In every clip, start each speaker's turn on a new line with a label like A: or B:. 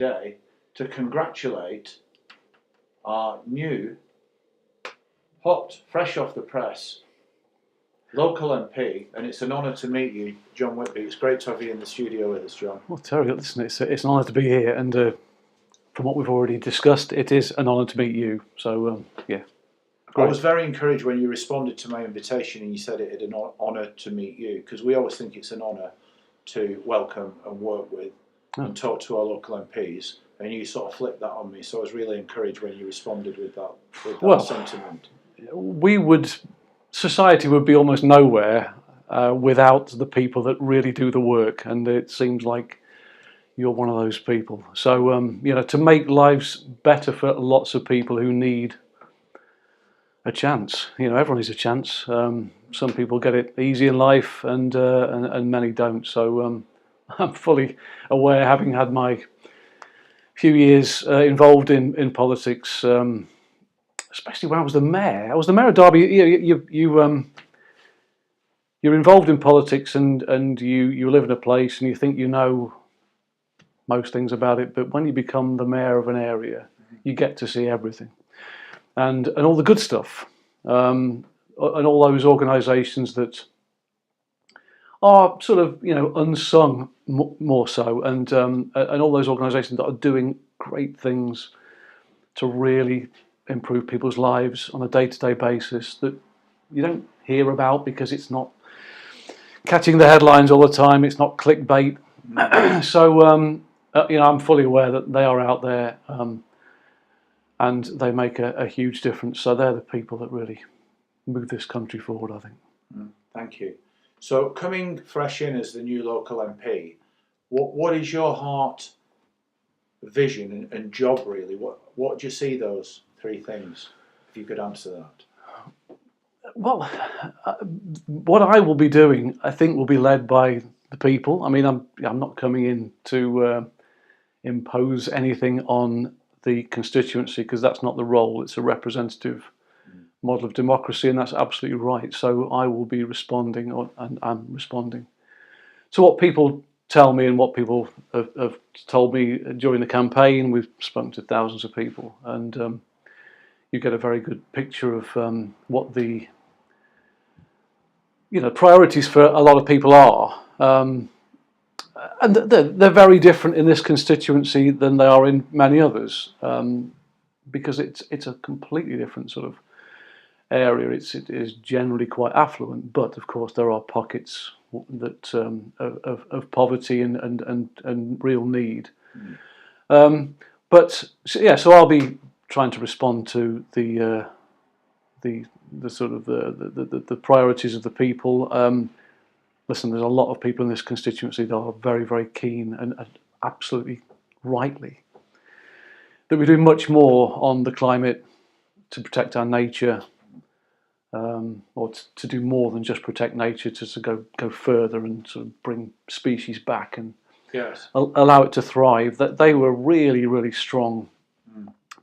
A: today to congratulate our new, hot, fresh off the press, local MP, and it's an honour to meet you, John Whitby. It's great to have you in the studio with us, John.
B: Well, Terry, listen, it's an honour to be here, and from what we've already discussed, it is an honour to meet you. So, yeah.
A: Great. I was very encouraged when you responded to my invitation and you said it an honour to meet you, because we always think it's an honour to welcome and work with and talk to our local MPs, and you sort of flipped that on me, so I was really encouraged when you responded with that sentiment.
B: Society would be almost nowhere without the people that really do the work, and it seems like you're one of those people. So, to make lives better for lots of people who need a chance. Everyone needs a chance. Some people get it easy in life, and many don't. So I'm fully aware, having had my few years involved in politics, especially when I was the mayor. I was the mayor of Derby. You're involved in politics, and you live in a place, and you think you know most things about it. But when you become the mayor of an area, you get to see everything. And all the good stuff, and all those organisations that are sort of unsung more so, and all those organisations that are doing great things to really improve people's lives on a day-to-day basis that you don't hear about because it's not catching the headlines all the time. It's not clickbait. So I'm fully aware that they are out there. And they make a huge difference. So they're the people that really move this country forward, I think.
A: Thank you. So coming fresh in as the new local MP, what is your heart, vision and job really? What do you see those three things, if you could answer that?
B: Well, what I will be doing, I think, will be led by the people. I mean, I'm not coming in to impose anything on the constituency, because that's not the role. It's a representative model of democracy, and that's absolutely right. So I will be responding, and I'm responding to what people tell me and what people have told me during the campaign. We've spoken to thousands of people, and you get a very good picture of what the priorities for a lot of people are. And they're very different in this constituency than they are in many others, because it's a completely different sort of area. It is generally quite affluent, but of course there are pockets that of poverty and real need. So I'll be trying to respond to the sort of the priorities of the people. Listen, there's a lot of people in this constituency that are very, very keen, and absolutely rightly, that we do much more on the climate to protect our nature, or to do more than just protect nature, to go further and sort of bring species back and allow it to thrive. That they were really, really strong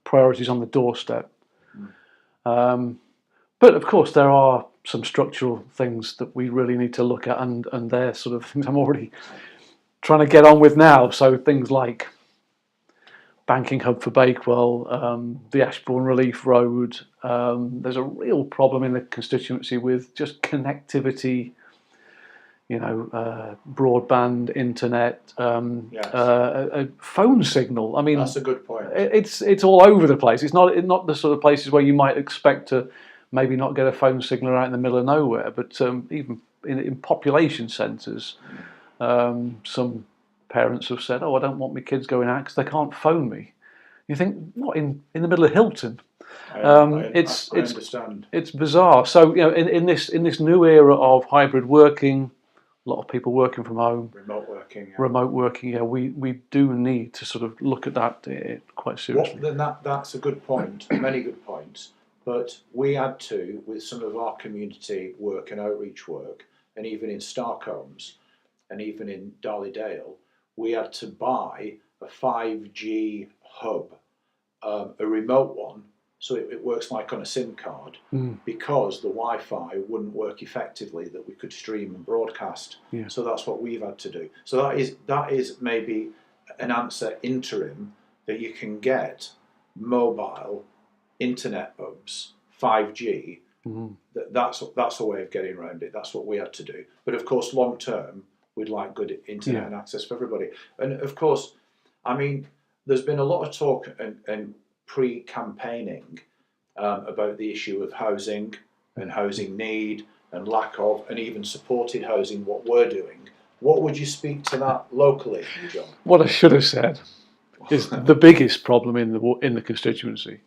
B: priorities on the doorstep. But of course, there are some structural things that we really need to look at, and they're sort of things I'm already trying to get on with now. So things like banking hub for Bakewell, the Ashbourne Relief Road. There's a real problem in the constituency with just connectivity, broadband, internet, a phone signal. I mean,
A: that's a good point.
B: It's all over the place. It's not the sort of places where you might expect to maybe not get a phone signal out in the middle of nowhere, but even in population centres, some parents have said, "Oh, I don't want my kids going out because they can't phone me." You think, what, in the middle of Hilton?
A: I understand.
B: It's bizarre. So in this new era of hybrid working, a lot of people working from home, remote working. Yeah, we do need to sort of look at that quite seriously.
A: Then that's a good point. Many good points. But we had to, with some of our community work and outreach work, and even in Starcombs, and even in Darley-Dale, we had to buy a 5G hub, a remote one, so it works like on a SIM card, because the Wi-Fi wouldn't work effectively that we could stream and broadcast. Yeah. So that's what we've had to do. So that is maybe an answer interim that you can get mobile internet hubs, 5G. That's a way of getting around it. That's what we had to do. But of course, long term, we'd like good internet and access for everybody. And of course, I mean, there's been a lot of talk and pre-campaigning about the issue of housing and housing need and lack of, and even supported housing, what we're doing. What would you speak to that locally, John?
B: What I should have said is the biggest problem in the constituency.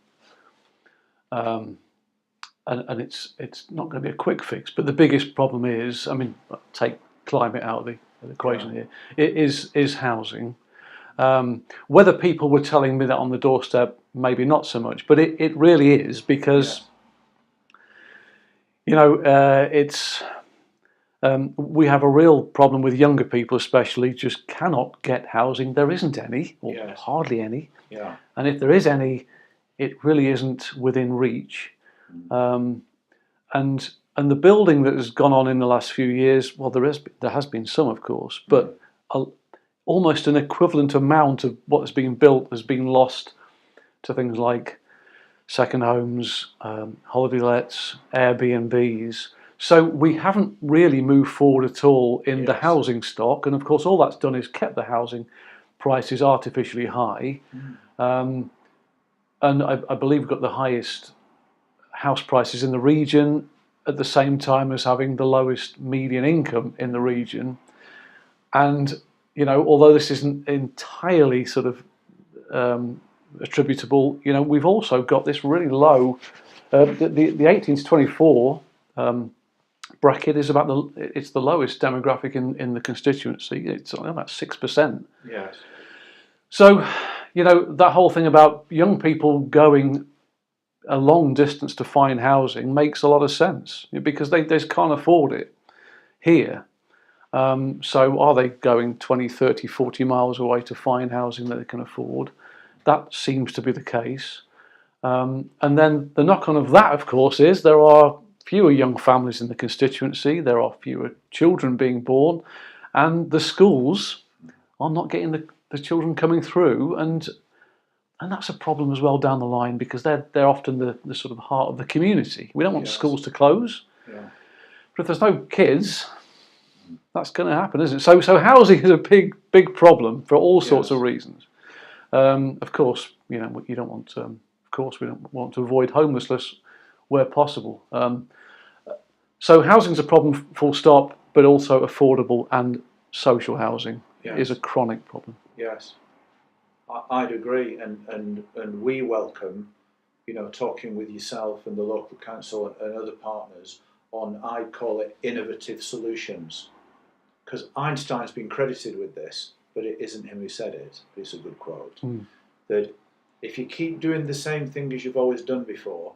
B: And it's not going to be a quick fix, but the biggest problem is, I mean, take climate out of the equation here. It is housing. Whether people were telling me that on the doorstep, maybe not so much, but it really is, because you know, it's we have a real problem with younger people, especially, just cannot get housing. There isn't any, or hardly any.
A: Yeah.
B: And if there is any, it really isn't within reach. And the building that has gone on in the last few years, well, there has been some, of course, but almost an equivalent amount of what has been built has been lost to things like second homes, holiday lets, Airbnbs. So we haven't really moved forward at all in the housing stock, and of course all that's done is kept the housing prices artificially high. And I believe we've got the highest house prices in the region at the same time as having the lowest median income in the region. And you know, although this isn't entirely sort of attributable, you know, we've also got this really low. The 18 to 24 bracket is it's the lowest demographic in the constituency. It's about 6%.
A: Yes.
B: So, you know, that whole thing about young people going a long distance to find housing makes a lot of sense, because they just can't afford it here. So are they going 20, 30, 40 miles away to find housing that they can afford? That seems to be the case. And then the knock-on of that, of course, is there are fewer young families in the constituency, there are fewer children being born, and the schools are not getting the children coming through, and that's a problem as well down the line, because they're often the sort of heart of the community. We don't want schools to close, but if there's no kids, that's going to happen, isn't it? So housing is a big problem for all sorts of reasons. Of course, you know, you don't want. Of course, we don't want to avoid homelessness where possible. So housing's a problem, full stop. But also affordable and social housing is a chronic problem.
A: Yes, I'd agree, and we welcome, you know, talking with yourself and the local council and other partners on, I'd call it, innovative solutions. Because Einstein's been credited with this, but it isn't him who said it. It's a good quote. That if you keep doing the same thing as you've always done before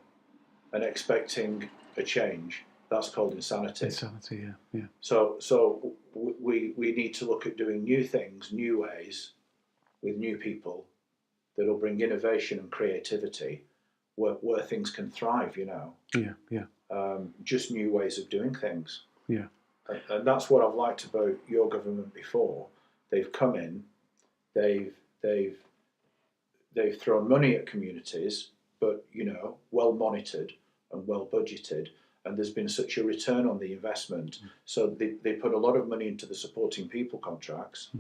A: and expecting a change, that's called insanity.
B: Insanity, yeah.
A: So we need to look at doing new things, new ways, with new people that'll bring innovation and creativity where things can thrive, you know. Just new ways of doing things. And that's what I've liked about your government before. They've come in, they've thrown money at communities, but, you know, well monitored and well budgeted, and there's been such a return on the investment. So they put a lot of money into the supporting people contracts.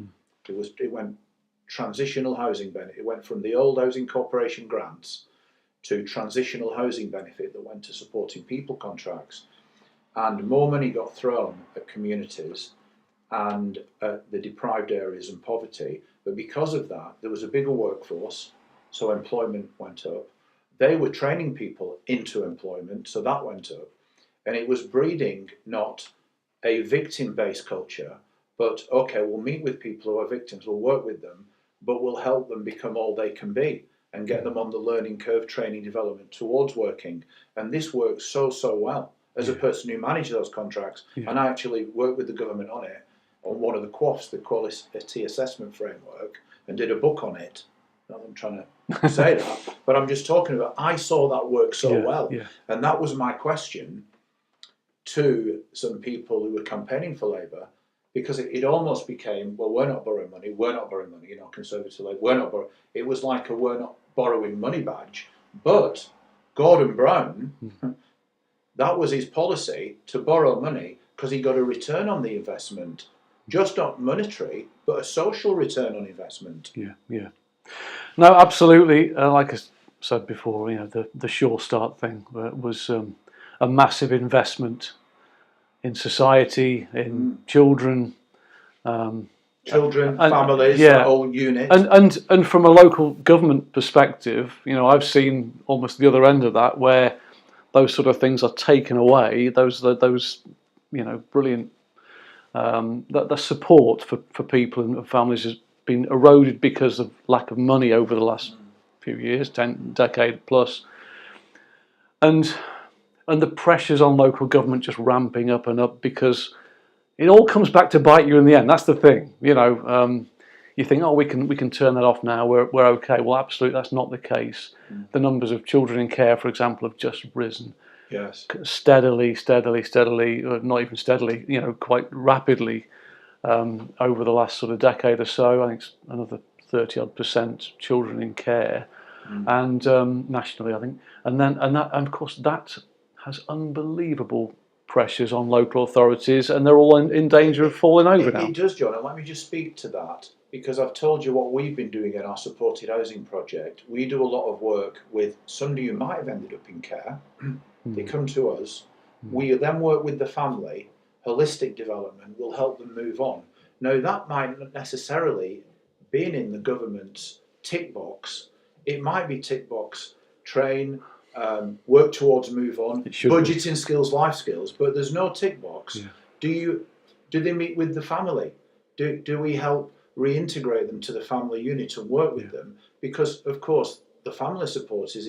A: It went transitional housing benefit. It went from the old housing corporation grants to transitional housing benefit that went to supporting people contracts. And more money got thrown at communities and at the deprived areas and poverty. But because of that, there was a bigger workforce, so employment went up. They were training people into employment, so that went up. And it was breeding not a victim-based culture, but, okay, we'll meet with people who are victims, we'll work with them, but we'll help them become all they can be and get them on the learning curve, training, development towards working. And this works so well. As a person who managed those contracts, and I actually worked with the government on it, on one of the QAFs, the Quality Assessment Framework, and did a book on it. Not that I'm trying to say that, but I'm just talking about, I saw that work so well. And that was my question to some people who were campaigning for Labour. because it almost became, well, we're not borrowing money, Conservative Labour, we're not borrowing. It was like a we're not borrowing money badge. But Gordon Brown, that was his policy, to borrow money because he got a return on the investment, just not monetary, but a social return on investment.
B: Yeah. No, absolutely. Like I said before, the Sure Start thing was a massive investment in society, in children.
A: Children,
B: And,
A: families, the whole unit.
B: And from a local government perspective, I've seen almost the other end of that, where those sort of things are taken away. Those brilliant the support for people and families has been eroded because of lack of money over the last few years, decade plus, and the pressures on local government just ramping up and up, because it all comes back to bite you in the end. That's the thing, you think, oh, we can turn that off now. We're okay. Well, absolutely, that's not the case. The numbers of children in care, for example, have just risen.
A: Yes.
B: Steadily, not even steadily, quite rapidly over the last sort of decade or so. I think it's another 30-odd% children in care, and nationally, I think, and of course that has unbelievable pressures on local authorities, and they're all in danger of falling over now.
A: It does, John, and let me just speak to that, because I've told you what we've been doing in our supported housing project. We do a lot of work with somebody who might have ended up in care. They come to us. We then work with the family. Holistic development will help them move on. Now, that might not necessarily be in the government's tick box. It might be tick box, train, work towards move on, budgeting skills, life skills, but there's no tick box. Yeah. Do they meet with the family? Do we help reintegrate them to the family unit and work with them? Because, of course, the family support is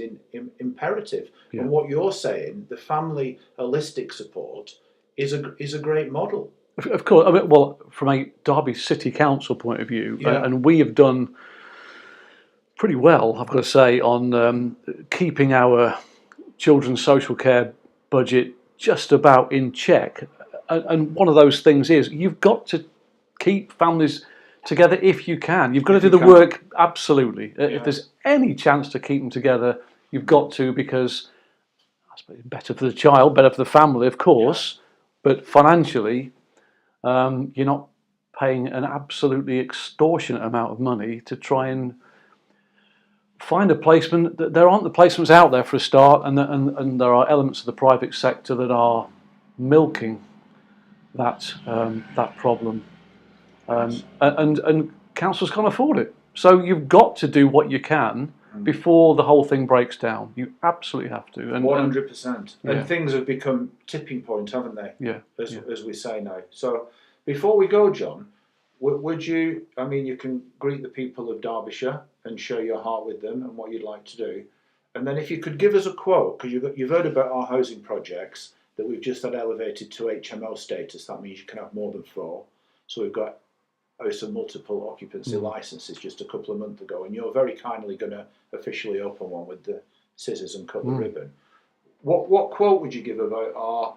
A: imperative. Yeah. And what you're saying, the family holistic support is a great model.
B: Of course. I mean, well, from a Derby City Council point of view, and we have done pretty well, I've got to say, on keeping our children's social care budget just about in check. And one of those things is you've got to keep families together if you can. You've got to do the work, absolutely. Yeah. If there's any chance to keep them together, you've got to, because I suppose it's better for the child, better for the family, of course, but financially, you're not paying an absolutely extortionate amount of money to try and find a placement. There aren't the placements out there for a start, and there are elements of the private sector that are milking that problem. And councils can't afford it. So you've got to do what you can before the whole thing breaks down. You absolutely have to.
A: 100%. And things have become tipping point, haven't they?
B: Yeah.
A: As we say now. So before we go, John, would you? I mean, you can greet the people of Derbyshire and share your heart with them and what you'd like to do. And then if you could give us a quote, because you've heard about our housing projects that we've just had elevated to HMO status. That means you can have more than 4. So we've got some multiple occupancy licenses just a couple of months ago, and you're very kindly going to officially open one with the scissors and cut the ribbon. What quote would you give about our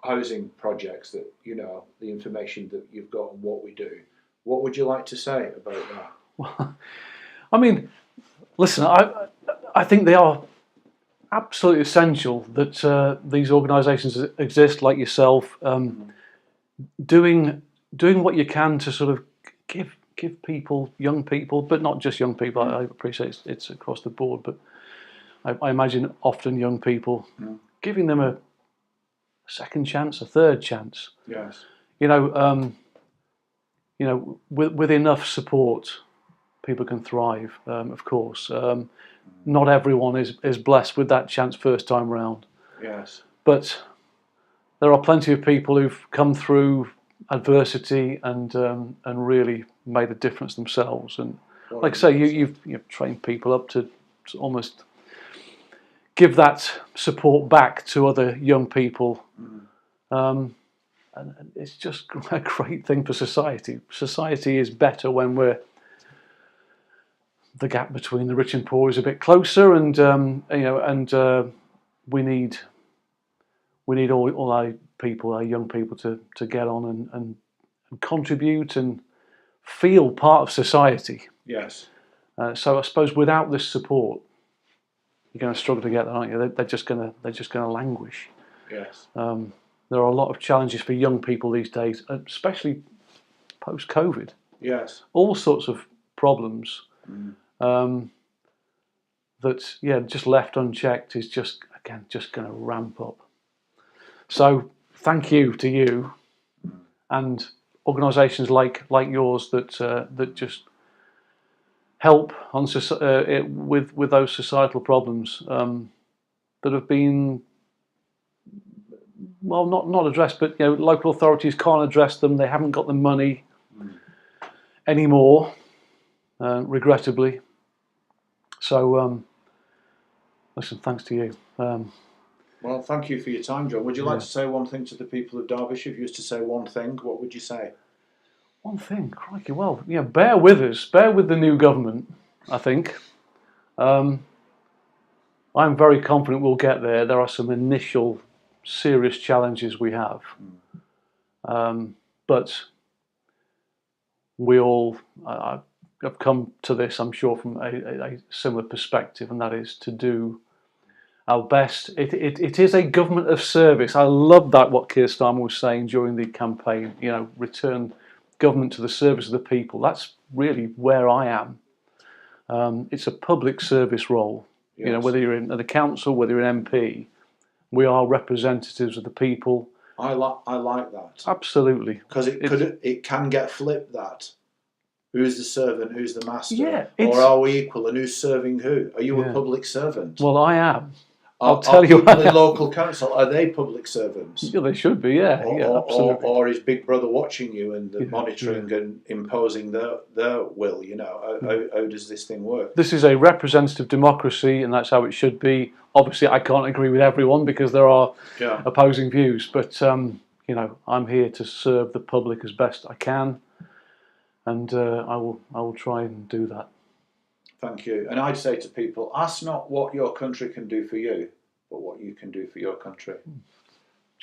A: housing projects, that the information that you've got and what we do? What would you like to say about that?
B: Well, I mean, listen, I think they are absolutely essential that these organisations exist, like yourself, doing what you can to sort of give people, young people, but not just young people. I appreciate it's across the board, but I imagine often young people, giving them a second chance, a third chance.
A: Yes.
B: With enough support, people can thrive. Of course, not everyone is blessed with that chance first time round.
A: Yes.
B: But there are plenty of people who've come through adversity and really made a difference themselves. And like I say, you've trained people up to almost give that support back to other young people. And it's just a great thing for society. Society is better when the gap between the rich and poor is a bit closer, and we need all our people, our young people, to get on and contribute and feel part of society.
A: Yes.
B: So I suppose without this support, you're going to struggle to get that, aren't you? They're just going to languish.
A: Yes.
B: There are a lot of challenges for young people these days, especially post-COVID.
A: Yes.
B: All sorts of problems that, just left unchecked is just going to ramp up. So thank you to you and organisations like yours that just help on with those societal problems that have been not addressed, but local authorities can't address them. They haven't got the money anymore, regrettably. So listen, thanks to you.
A: Well, thank you for your time, John. Would you like to say one thing to the people of Derbyshire? If you was to say one thing, what would you say?
B: One thing, crikey. Well, bear with us. Bear with the new government, I think. I'm very confident we'll get there. There are some initial serious challenges we have. But we all have come to this, I'm sure, from a similar perspective, and that is to do our best. It is a government of service. I love that, what Keir Starmer was saying during the campaign, return government to the service of the people. That's really where I am. It's a public service role.
A: Yes.
B: Whether you're in the council, whether you're an MP, we are representatives of the people.
A: I like that.
B: Absolutely.
A: Because it can get flipped, that. Who's the servant, who's the master?
B: Yeah,
A: or are we equal, and who's serving who? Are you a
B: Yeah.
A: public servant?
B: Well, I am.
A: I'll
B: tell you.
A: People in local council, are they public servants?
B: Yeah, they should be, absolutely.
A: Or is Big Brother watching you and monitoring and imposing their will? How does this thing work?
B: This is a representative democracy, and that's how it should be. Obviously, I can't agree with everyone because there are opposing views, but I'm here to serve the public as best I can, and I will try and do that.
A: Thank you. And I'd say to people, ask not what your country can do for you, but what you can do for your country.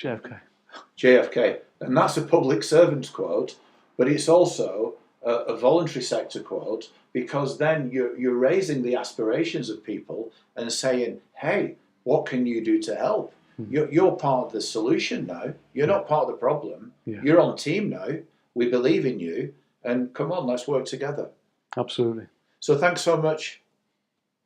A: JFK. And that's a public servant's quote, but it's also a voluntary sector quote, because then you're raising the aspirations of people and saying, hey, what can you do to help? You're part of the solution now. You're not part of the problem. You're on team now. We believe in you. And come on, let's work together.
B: Absolutely.
A: So thanks so much.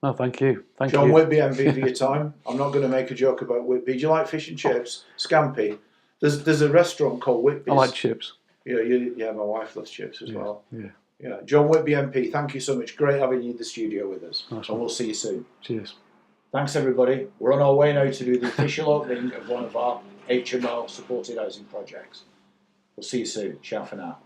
B: No, thank you. Thank
A: John
B: you.
A: Whitby, MV, for your time. I'm not going to make a joke about Whitby. Do you like fish and chips? Scampi. There's a restaurant called Whitby's.
B: I like chips.
A: Yeah, my wife loves chips as well.
B: Yeah.
A: John Whitby, MP, thank you so much. Great having you in the studio with us.
B: Nice
A: and we'll see you soon.
B: Cheers.
A: Thanks, everybody. We're on our way now to do the official opening of one of our HMO supported housing projects. We'll see you soon. Ciao for now.